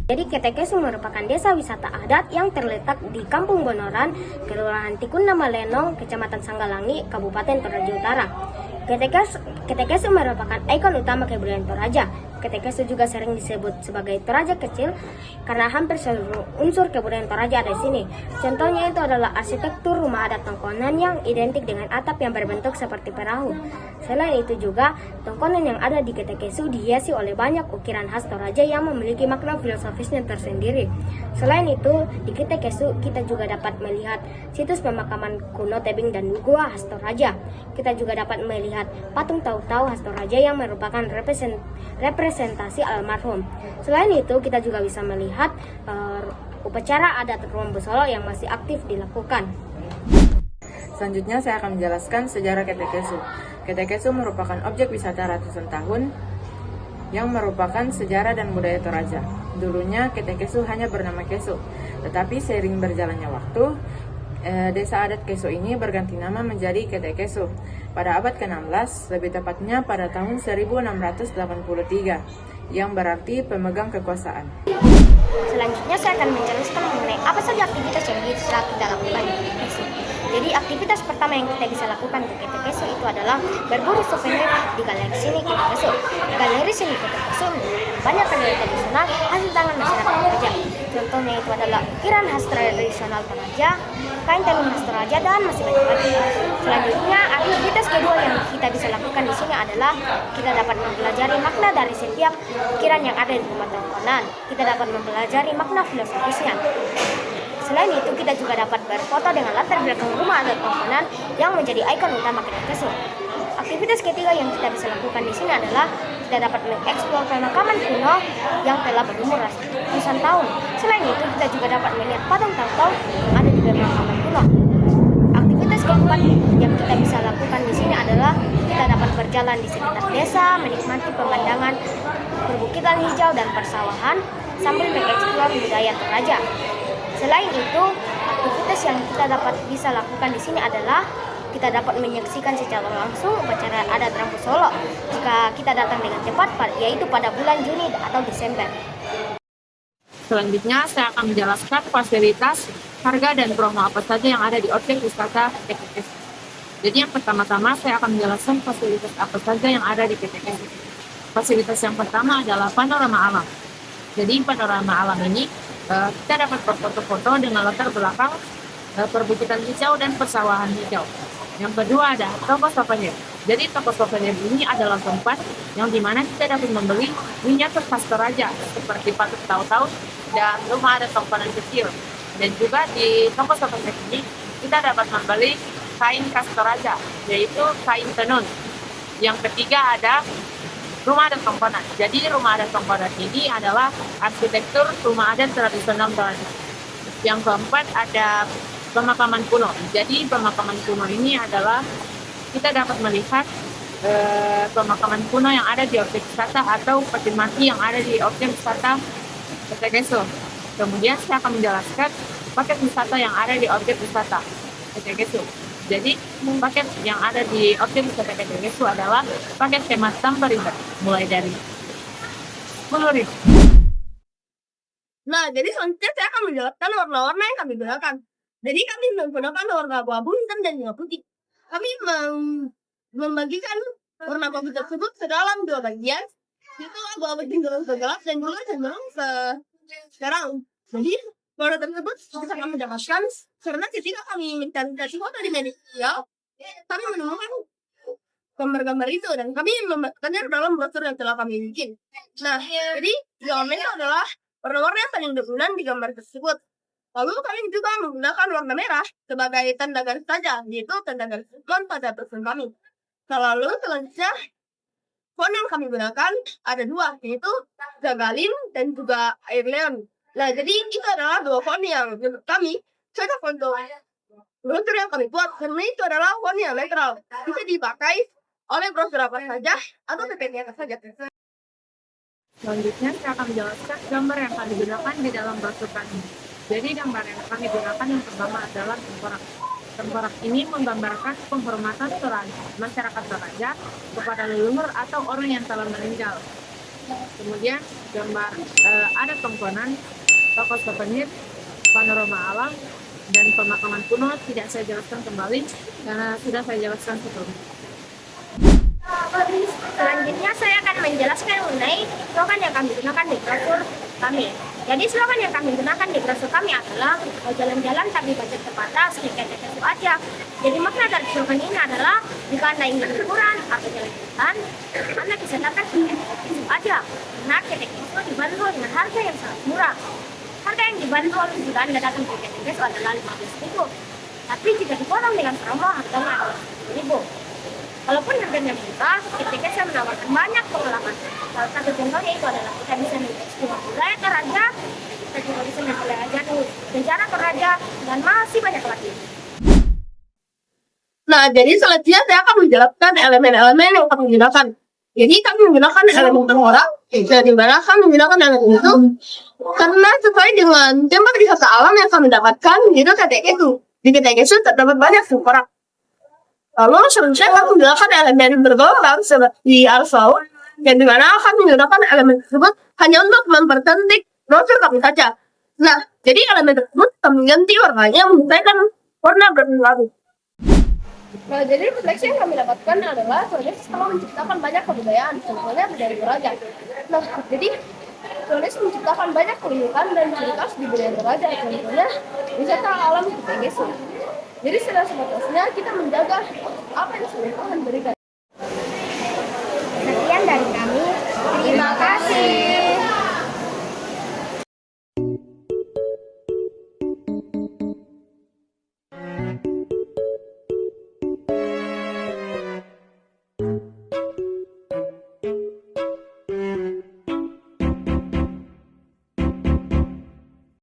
Jadi Ketekesu merupakan desa wisata adat yang terletak di Kampung Bonoran, Kelurahan Tikun Nama Lenong, Kecamatan Sanggalangi, Kabupaten Toraja Utara. Ketekesu merupakan ikon utama kebudayaan Toraja. Ketekesu juga sering disebut sebagai Toraja kecil karena hampir seluruh unsur kebudayaan Toraja ada di sini. Contohnya itu adalah arsitektur rumah adat Tongkonan yang identik dengan atap yang berbentuk seperti perahu. Selain itu juga, Tongkonan yang ada di Ketekesu dihiasi oleh banyak ukiran khas Toraja yang memiliki makna filosofisnya tersendiri. Selain itu, di Ketekesu kita juga dapat melihat situs pemakaman kuno tebing dan gua khas Toraja. Kita juga dapat melihat patung Tau-Tau khas Toraja yang merupakan representasi almarhum. Selain itu, kita juga bisa melihat upacara adat Rombo Solo yang masih aktif dilakukan. Selanjutnya saya akan menjelaskan sejarah Ketekesu. Ketekesu merupakan objek wisata ratusan tahun yang merupakan sejarah dan budaya Toraja. Dulunya Ketekesu hanya bernama Kesu, tetapi seiring berjalannya waktu, desa adat Kesu ini berganti nama menjadi Ketekesu pada abad ke-16, lebih tepatnya pada tahun 1683, yang berarti pemegang kekuasaan. Selanjutnya saya akan menjelaskan mengenai apa saja aktivitas yang bisa kita lakukan di Ketekesu. Jadi aktivitas pertama yang kita bisa lakukan di Ketekesu itu adalah berburu souvenir di galeri seni Ketekesu. Galeri seni Ketekesu banyak galeri tradisional hasil tangan masyarakat Toraja. Contohnya itu adalah ukiran khas tradisional Toraja, kain tenun khas Toraja, dan masih banyak lagi. Selanjutnya, aktivitas kedua yang kita bisa lakukan di sini adalah kita dapat mempelajari makna dari setiap ukiran yang ada di rumah Tongkonan. Kita dapat mempelajari makna filosofisnya. Selain itu, kita juga dapat berfoto dengan latar belakang rumah adat Tongkonan yang menjadi ikon utama Ketekesu. Aktivitas ketiga yang kita bisa lakukan di sini adalah kita dapat mengeksplor pemakaman kuno yang telah berumur ratusan tahun. Selain itu, kita juga dapat melihat patung Tau-Tau yang ada di pemakaman kuno. Aktivitas keempat yang kita bisa lakukan di sini adalah kita dapat berjalan di sekitar desa, menikmati pemandangan perbukitan hijau dan persawahan sambil mengeksplor budaya Toraja. Selain itu, aktivitas yang kita dapat bisa lakukan di sini adalah kita dapat menyaksikan secara langsung upacara adat Rambu Solo jika kita datang dengan cepat, yaitu pada bulan Juni atau Desember. Selanjutnya saya akan menjelaskan fasilitas, harga, dan promo apa saja yang ada di objek wisata Ketekesu. Jadi yang pertama-tama saya akan menjelaskan fasilitas apa saja yang ada di Ketekesu. Fasilitas yang pertama adalah panorama alam. Jadi panorama alam ini kita dapat berfoto-foto dengan latar belakang perbukitan hijau dan persawahan hijau. Yang kedua ada toko souvenir. Jadi toko souvenir ini adalah tempat yang dimana kita dapat membeli miniatur khas Toraja seperti patung Tau-Tau dan rumah adat Tongkonan kecil. Dan juga di toko souvenir ini kita dapat membeli kain khas Toraja, yaitu kain tenun. Yang ketiga ada rumah adat Tongkonan. Jadi rumah adat Tongkonan ini adalah arsitektur rumah adat tradisional Toraja. Yang keempat ada pemakaman kuno. Jadi pemakaman kuno ini adalah kita dapat melihat pemakaman kuno yang ada di objek wisata atau peti mati yang ada di objek wisata Ketekesu. Kemudian saya akan menjelaskan paket wisata yang ada di objek wisata Ketekesu. Jadi paket yang ada di objek wisata Ketekesu adalah paket hemat tanpa ribet, mulai dari 10.000. Nah, jadi selanjutnya saya akan menjelaskan warna-warna yang kami gunakan. Jadi kami menggunakan warna abu-abu, hitam, dan juga putih. Kami membagikan warna abu tersebut ke dalam dua bagian, yaitu abu-abu cenderung ke gelap dan juga cenderung ke terang. Jadi warna tersebut bisa kami dapatkan karena ketika kami mencari foto di media sosial, kami menemukan gambar-gambar itu dan kami membuatkannya dalam brosur yang telah kami bikin. Nah, jadi gambar itu adalah warna-warna yang paling dominan di gambar tersebut. Lalu kami juga menggunakan warna merah sebagai tanda garis saja, yaitu tanda garis ikon pada brosur kami. Lalu selanjutnya font yang kami gunakan ada dua, yaitu Zagalin dan juga Airleon. Nah, jadi itu adalah dua font yang menurut kami cocok untuk brosur yang kami buat, karena itu adalah font yang netral, bisa dipakai oleh brosur apa saja atau PPT apa saja. Selanjutnya saya akan menjelaskan gambar yang kami gunakan di dalam brosur kami. Jadi gambar yang kami gunakan yang pertama adalah tengkorak. Tengkorak ini menggambarkan penghormatan Toraja, masyarakat Toraja kepada leluhur atau orang yang telah meninggal. Kemudian gambar ada tongkonan, toko souvenir, panorama alam, dan pemakaman kuno tidak saya jelaskan kembali karena sudah saya jelaskan sebelumnya. Selanjutnya saya akan menjelaskan mengenai slogan yang kami gunakan di brosur kami. Jadi slogan yang kami gunakan di brosur kami adalah jalan-jalan tapi budget terbatas, tiket itu aja. Jadi makna dari slogan ini adalah jika Anda ingin liburan atau jalan-jalan, Anda bisa datang ke itu aja. Karena ketek itu dibanderol dengan harga yang sangat murah. Harga yang dibanderol jika Anda datang ke ketek itu adalah 15.000. Tapi jika dipotong dengan promo harganya adalah 10.000. Walaupun harganya murah, ketika saya menawarkan banyak pengalaman. Salah satu contohnya itu adalah kita bisa mengeksplor budaya Toraja, kita juga bisa menjelajah sejarah Toraja, dan masih banyak lagi. Nah, jadi selanjutnya saya akan menjelaskan elemen-elemen yang kami gunakan. Jadi kami menggunakan elemen tengkorak, dan di mana kami menggunakan elemen itu karena sesuai dengan tempat wisata alam yang kami dapatkan di KTK itu. Di KTK itu terdapat banyak tengkorak. Lalu selanjutnya kami menggunakan elemen bergelombang seperti arus laut, dan di mana kami menggunakan elemen tersebut hanya untuk mempercantik brosur kami saja. Nah, jadi elemen tersebut kami ganti warnanya menggunakan warna berlalu. Nah, jadi refleksi yang kami dapatkan adalah Tulis telah menciptakan banyak kebudayaan, contohnya budaya Toraja. Nah, jadi Tulis menciptakan banyak keunikan dan ciri khas di budaya Toraja, contohnya wisata alam KTG. Jadi sebatasnya kita menjaga apa yang sudah Tuhan berikan.